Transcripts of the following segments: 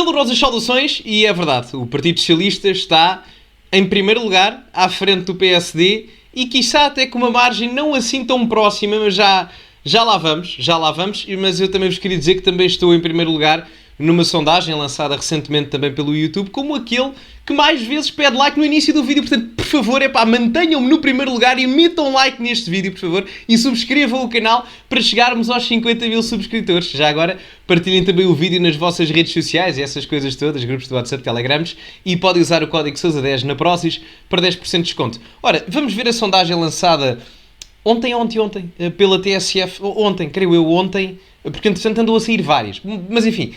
Calorosas saudações, e é verdade, o Partido Socialista está em primeiro lugar, à frente do PSD, e quiçá até com uma margem não assim tão próxima, mas já lá vamos, mas eu também vos queria dizer que também estou em primeiro lugar numa sondagem lançada recentemente também pelo YouTube, como aquele que mais vezes pede like no início do vídeo. Portanto, por favor, mantenham-me no primeiro lugar e metam like neste vídeo, por favor, e subscrevam o canal para chegarmos aos 50 mil subscritores. Já agora, partilhem também o vídeo nas vossas redes sociais e essas coisas todas, grupos de WhatsApp, Telegrams, e podem usar o código SOUSA10 na Prozis para 10% de desconto. Ora, vamos ver a sondagem lançada ontem, pela TSF, ontem, porque entretanto andou a sair várias, mas enfim,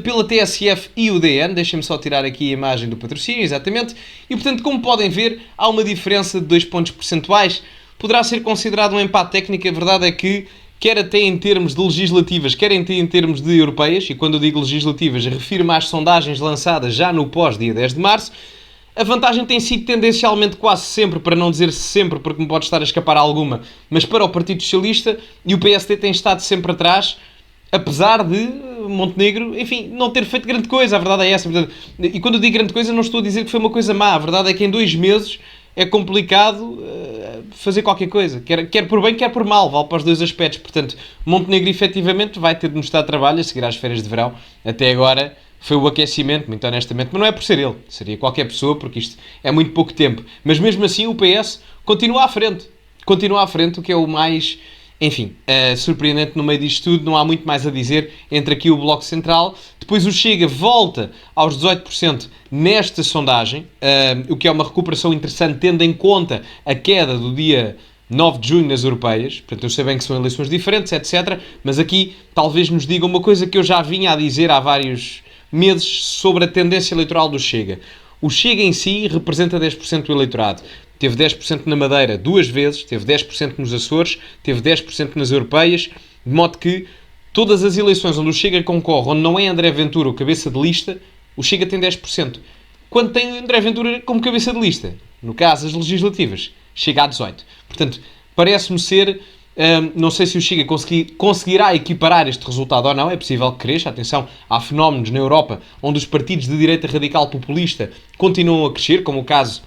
pela TSF e o DN, deixem-me só tirar aqui a imagem do patrocínio, exatamente, e portanto, como podem ver, há uma diferença de 2 pontos percentuais, poderá ser considerado um empate técnico. A verdade é que, quer até em termos de legislativas, quer até em termos de europeias, e quando eu digo legislativas, refiro-me às sondagens lançadas já no pós-dia 10 de março, a vantagem tem sido tendencialmente quase sempre, para não dizer sempre, porque me pode estar a escapar alguma, mas para o Partido Socialista, e o PSD tem estado sempre atrás, apesar de Montenegro, enfim, não ter feito grande coisa. A verdade é essa. E quando eu digo grande coisa, não estou a dizer que foi uma coisa má. A verdade é que em 2 meses é complicado fazer qualquer coisa. Quer por bem, quer por mal. Vale para os 2 aspectos. Portanto, Montenegro efetivamente vai ter de mostrar trabalho a seguir às férias de verão. Até agora foi o aquecimento, muito honestamente, mas não é por ser ele, seria qualquer pessoa, porque isto é muito pouco tempo. Mas mesmo assim o PS continua à frente, o que é o mais, enfim, surpreendente no meio disto tudo. Não há muito mais a dizer entre aqui o Bloco Central. Depois o Chega volta aos 18% nesta sondagem, o que é uma recuperação interessante, tendo em conta a queda do dia 9 de junho nas europeias. Portanto, eu sei bem que são eleições diferentes, etc. Mas aqui talvez nos diga uma coisa que eu já vinha a dizer há vários meses sobre a tendência eleitoral do Chega. O Chega em si representa 10% do eleitorado. Teve 10% na Madeira 2 vezes, teve 10% nos Açores, teve 10% nas europeias, de modo que todas as eleições onde o Chega concorre, onde não é André Ventura o cabeça de lista, o Chega tem 10%. Quando tem André Ventura como cabeça de lista, no caso as legislativas, chega a 18%. Portanto, parece-me ser... não sei se o Chega conseguirá equiparar este resultado ou não. É possível que cresça. Atenção, há fenómenos na Europa onde os partidos de direita radical populista continuam a crescer, como o caso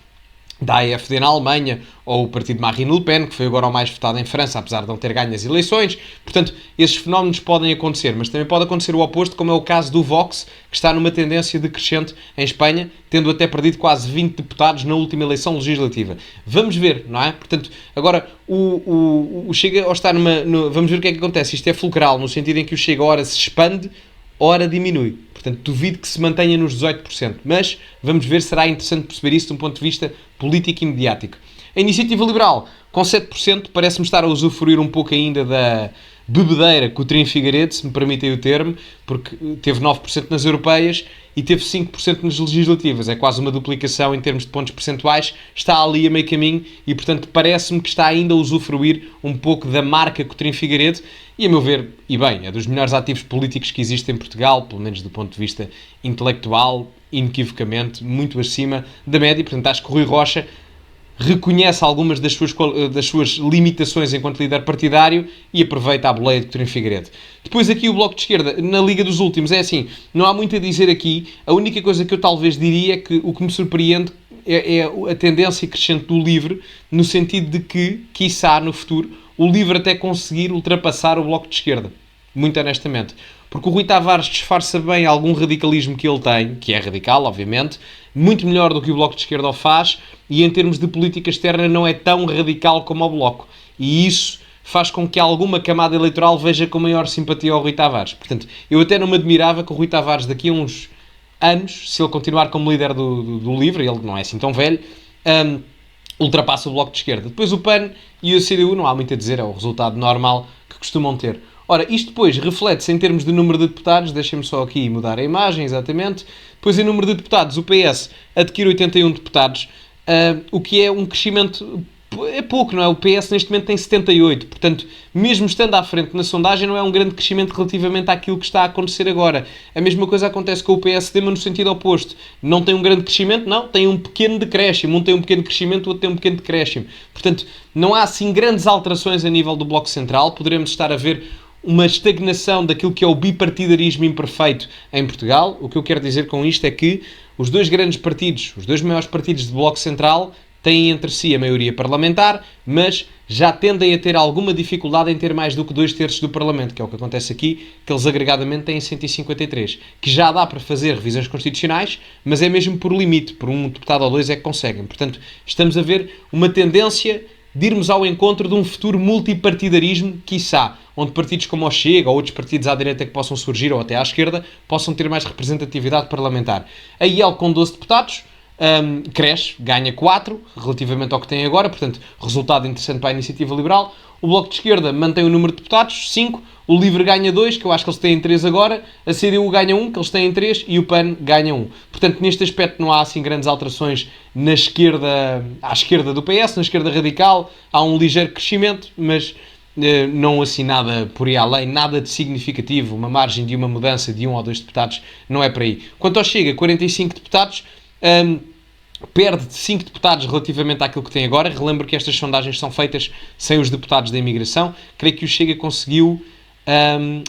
da AfD na Alemanha, ou o partido de Marine Le Pen, que foi agora o mais votado em França, apesar de não ter ganho as eleições. Portanto, esses fenómenos podem acontecer, mas também pode acontecer o oposto, como é o caso do Vox, que está numa tendência decrescente em Espanha, tendo até perdido quase 20 deputados na última eleição legislativa. Vamos ver, não é? Portanto, agora, o Chega, ao estar vamos ver o que é que acontece. Isto é fulcral, no sentido em que o Chega, ora se expande, ora diminui. Portanto, duvido que se mantenha nos 18%. Mas vamos ver, será interessante perceber isso de um ponto de vista político e mediático. A Iniciativa Liberal, com 7%, parece-me estar a usufruir um pouco ainda da bebedeira Coutrinho Figueiredo, se me permitem o termo, porque teve 9% nas europeias e teve 5% nas legislativas. É quase uma duplicação em termos de pontos percentuais. Está ali a meio caminho e, portanto, parece-me que está ainda a usufruir um pouco da marca Coutrinho Figueiredo e, a meu ver, e bem, é dos melhores ativos políticos que existem em Portugal, pelo menos do ponto de vista intelectual, inequivocamente, muito acima da média. Portanto, acho que o Rui Rocha reconhece algumas das suas limitações enquanto líder partidário e aproveita a boleia de Coutrinho Figueiredo. Depois aqui o Bloco de Esquerda, na Liga dos Últimos, é assim, não há muito a dizer aqui. A única coisa que eu talvez diria é que o que me surpreende é a tendência crescente do LIVRE, no sentido de que, quiçá, no futuro, o LIVRE até conseguir ultrapassar o Bloco de Esquerda. Muito honestamente. Porque o Rui Tavares disfarça bem algum radicalismo que ele tem, que é radical, obviamente, muito melhor do que o Bloco de Esquerda o faz, e em termos de política externa não é tão radical como o Bloco. E isso faz com que alguma camada eleitoral veja com maior simpatia ao Rui Tavares. Portanto, eu até não me admirava que o Rui Tavares, daqui a uns anos, se ele continuar como líder do LIVRE, ele não é assim tão velho, ultrapassa o Bloco de Esquerda. Depois o PAN e o CDU, não há muito a dizer, é o resultado normal que costumam ter. Ora, isto depois reflete-se em termos de número de deputados. Deixem-me só aqui mudar a imagem, exatamente. Depois, em número de deputados, o PS adquire 81 deputados, o que é um crescimento... É pouco, não é? O PS neste momento tem 78. Portanto, mesmo estando à frente na sondagem, não é um grande crescimento relativamente àquilo que está a acontecer agora. A mesma coisa acontece com o PSD, mas no sentido oposto. Não tem um grande crescimento, não. Tem um pequeno decréscimo. Um tem um pequeno crescimento, o outro tem um pequeno decréscimo. Portanto, não há assim grandes alterações a nível do Bloco Central. Poderemos estar a ver uma estagnação daquilo que é o bipartidarismo imperfeito em Portugal. O que eu quero dizer com isto é que os dois grandes partidos, os dois maiores partidos de Bloco Central, têm entre si a maioria parlamentar, mas já tendem a ter alguma dificuldade em ter mais do que 2/3 do Parlamento, que é o que acontece aqui, que eles agregadamente têm 153, que já dá para fazer revisões constitucionais, mas é mesmo por limite, por um deputado ou dois é que conseguem. Portanto, estamos a ver uma tendência de irmos ao encontro de um futuro multipartidarismo, quiçá, onde partidos como o Chega ou outros partidos à direita que possam surgir, ou até à esquerda, possam ter mais representatividade parlamentar. A IEL com 12 deputados, cresce, ganha 4 relativamente ao que tem agora, portanto, resultado interessante para a Iniciativa Liberal. O Bloco de Esquerda mantém o número de deputados, 5. O LIVRE ganha 2, que eu acho que eles têm 3 agora. A CDU ganha 1, que eles têm 3. E o PAN ganha 1. Portanto, neste aspecto não há assim grandes alterações na esquerda, à esquerda do PS, na esquerda radical. Há um ligeiro crescimento, mas não assim nada por aí além, nada de significativo. Uma margem de uma mudança de 1 ou 2 deputados não é por aí. Quanto ao Chega, 45 deputados... perde de 5 deputados relativamente àquilo que tem agora. Relembro que estas sondagens são feitas sem os deputados da imigração. Creio que o Chega conseguiu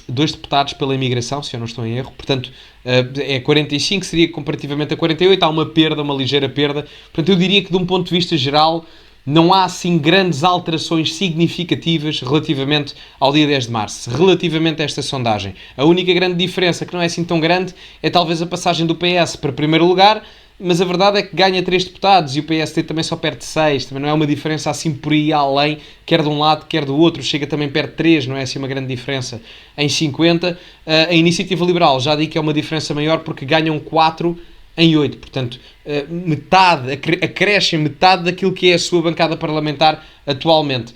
2 deputados pela imigração, se eu não estou em erro. Portanto, é 45, seria comparativamente a 48. Há uma perda, uma ligeira perda. Portanto, eu diria que de um ponto de vista geral não há assim grandes alterações significativas relativamente ao dia 10 de março, relativamente a esta sondagem. A única grande diferença, que não é assim tão grande, é talvez a passagem do PS para primeiro lugar, mas a verdade é que ganha 3 deputados e o PSD também só perde 6, também não é uma diferença assim por aí além, quer de um lado, quer do outro. Chega também perde 3, não é assim uma grande diferença em 50. A Iniciativa Liberal, já digo que é uma diferença maior porque ganham 4 em 8, portanto, metade, acrescem metade daquilo que é a sua bancada parlamentar atualmente.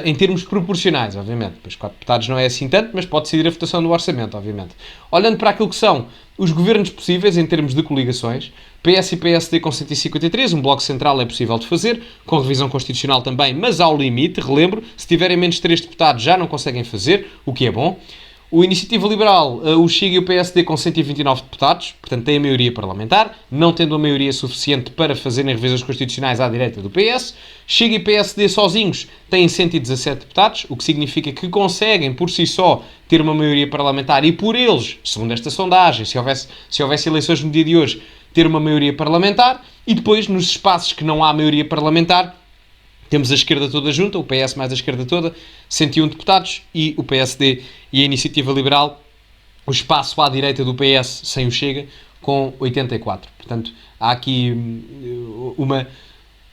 Em termos proporcionais, obviamente. Pois 4 deputados não é assim tanto, mas pode decidir a votação do orçamento, obviamente. Olhando para aquilo que são os governos possíveis em termos de coligações, PS e PSD com 153, um bloco central é possível de fazer, com revisão constitucional também, mas ao limite, relembro, se tiverem menos 3 deputados já não conseguem fazer, o que é bom. O Iniciativa Liberal, o Chega e o PSD com 129 deputados, portanto têm a maioria parlamentar, não tendo a maioria suficiente para fazerem revisões constitucionais à direita do PS. Chega e PSD sozinhos têm 117 deputados, o que significa que conseguem por si só ter uma maioria parlamentar e por eles, segundo esta sondagem, se houvesse eleições no dia de hoje, ter uma maioria parlamentar. E depois, nos espaços que não há maioria parlamentar, temos a esquerda toda junta, o PS mais a esquerda toda, 101 deputados, e o PSD e a Iniciativa Liberal, o espaço à direita do PS sem o Chega, com 84. Portanto, há aqui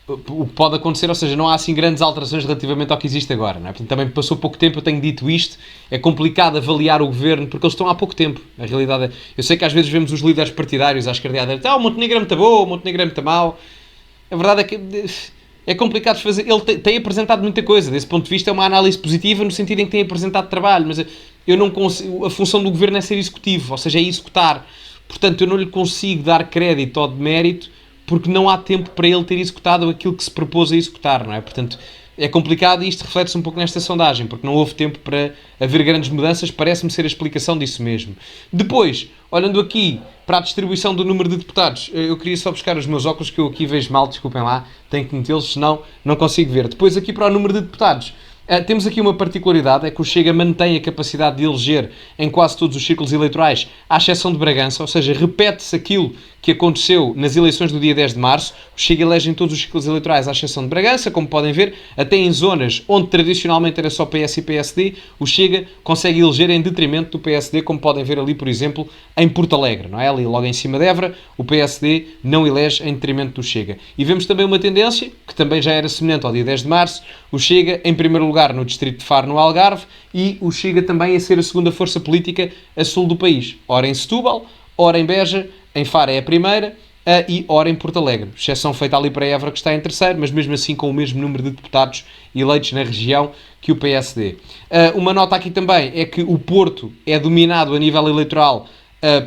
o que pode acontecer, ou seja, não há assim grandes alterações relativamente ao que existe agora, não é? Portanto, também passou pouco tempo, eu tenho dito isto, é complicado avaliar o governo, porque eles estão há pouco tempo. A realidade é, eu sei que às vezes vemos os líderes partidários à esquerda e à direita, o Montenegro é muito bom, o Montenegro é muito mau. A verdade é que é complicado fazer. Ele tem apresentado muita coisa. Desse ponto de vista, é uma análise positiva no sentido em que tem apresentado trabalho. Mas eu não consigo. A função do governo é ser executivo, ou seja, é executar. Portanto, eu não lhe consigo dar crédito ou de mérito porque não há tempo para ele ter executado aquilo que se propôs a executar, não é? Portanto, é complicado e isto reflete-se um pouco nesta sondagem, porque não houve tempo para haver grandes mudanças. Parece-me ser a explicação disso mesmo. Depois, olhando aqui para a distribuição do número de deputados, eu queria só buscar os meus óculos que eu aqui vejo mal, desculpem lá, tenho que metê-los, senão não consigo ver. Depois aqui para o número de deputados, temos aqui uma particularidade, é que o Chega mantém a capacidade de eleger em quase todos os círculos eleitorais, à exceção de Bragança, ou seja, repete-se aquilo que aconteceu nas eleições do dia 10 de março. O Chega elege em todos os círculos eleitorais, à exceção de Bragança, como podem ver, até em zonas onde tradicionalmente era só PS e PSD, o Chega consegue eleger em detrimento do PSD, como podem ver ali, por exemplo, em Porto Alegre, não é? Ali logo em cima de Évora, o PSD não elege em detrimento do Chega. E vemos também uma tendência, que também já era semelhante ao dia 10 de março, o Chega em primeiro lugar no distrito de Faro, no Algarve, e o Chega também a ser a segunda força política a sul do país. Ora em Setúbal, ora em Beja, em Faro é a primeira, e ora em Porto Alegre. Exceção feita ali para Évora, que está em terceiro, mas mesmo assim com o mesmo número de deputados eleitos na região que o PSD. Uma nota aqui também é que o Porto é dominado a nível eleitoral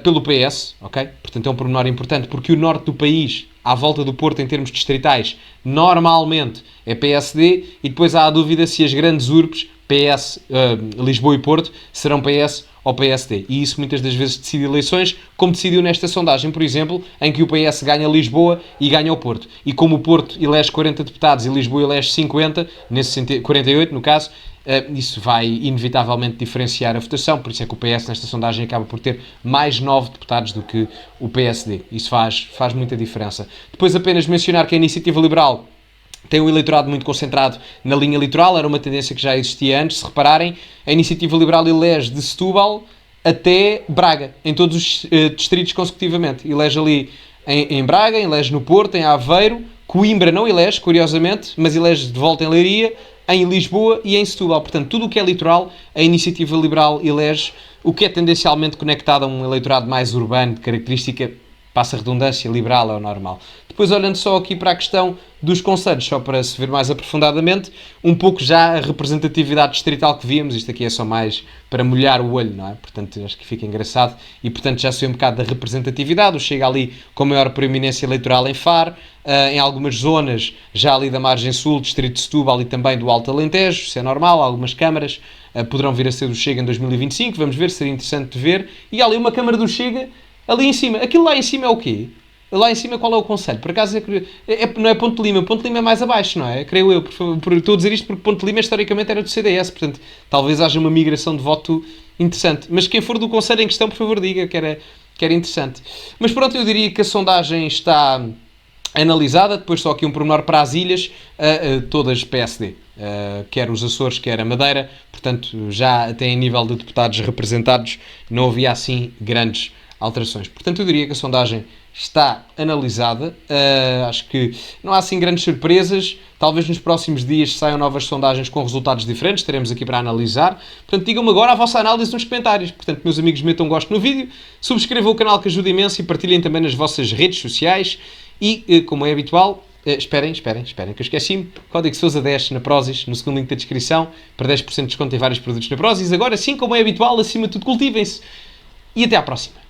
pelo PS, ok? Portanto é um pormenor importante, porque o norte do país, à volta do Porto em termos distritais, normalmente é PSD, e depois há a dúvida se as grandes urbes, PS, Lisboa e Porto, serão PS ou PSD. E isso muitas das vezes decide eleições, como decidiu nesta sondagem, por exemplo, em que o PS ganha Lisboa e ganha o Porto. E como o Porto elege 40 deputados e Lisboa elege 50, nesse sentido, 48 no caso, isso vai inevitavelmente diferenciar a votação, por isso é que o PS nesta sondagem acaba por ter mais 9 deputados do que o PSD. Isso faz muita diferença. Depois apenas mencionar que a Iniciativa Liberal tem um eleitorado muito concentrado na linha litoral, era uma tendência que já existia antes. Se repararem, a Iniciativa Liberal elege de Setúbal até Braga, em todos os distritos consecutivamente. Elege ali em Braga, elege no Porto, em Aveiro, Coimbra não elege, curiosamente, mas elege de volta em Leiria, em Lisboa e em Setúbal. Portanto, tudo o que é litoral, a Iniciativa Liberal elege, o que é tendencialmente conectado a um eleitorado mais urbano, de característica, passa a redundância, liberal, é o normal. Depois, olhando só aqui para a questão dos conselhos, só para se ver mais aprofundadamente, um pouco já a representatividade distrital que víamos, isto aqui é só mais para molhar o olho, não é? Portanto, acho que fica engraçado e, portanto, já sei um bocado da representatividade, o Chega ali com maior proeminência eleitoral em Faro, em algumas zonas, já ali da margem sul, distrito de Setúbal e também do Alto Alentejo, isso é normal, algumas câmaras poderão vir a ser do Chega em 2025, vamos ver, seria interessante de ver, e há ali uma câmara do Chega ali em cima. Aquilo lá em cima é o quê? Lá em cima qual é o conselho? Por acaso não é Ponte Lima. Ponte Lima é mais abaixo, não é? Creio eu. Estou a dizer isto porque Ponte Lima historicamente era do CDS. Portanto, talvez haja uma migração de voto interessante. Mas quem for do conselho em questão, por favor, diga que era interessante. Mas pronto, eu diria que a sondagem está analisada. Depois só aqui um pormenor para as ilhas. Todas PSD. Quer os Açores, quer a Madeira. Portanto, já até em nível de deputados representados, não havia assim grandes alterações. Portanto, eu diria que a sondagem está analisada. Acho que não há assim grandes surpresas. Talvez nos próximos dias saiam novas sondagens com resultados diferentes. Estaremos aqui para analisar. Portanto, digam-me agora a vossa análise nos comentários. Portanto, meus amigos, metam gosto no vídeo. Subscrevam o canal que ajuda imenso e partilhem também nas vossas redes sociais. E, como é habitual, esperem, que eu esqueci-me. Código Sousa 10 na Prozis, no segundo link da descrição, para 10% de desconto em vários produtos na Prozis. Agora, sim, como é habitual, acima de tudo, cultivem-se. E até à próxima.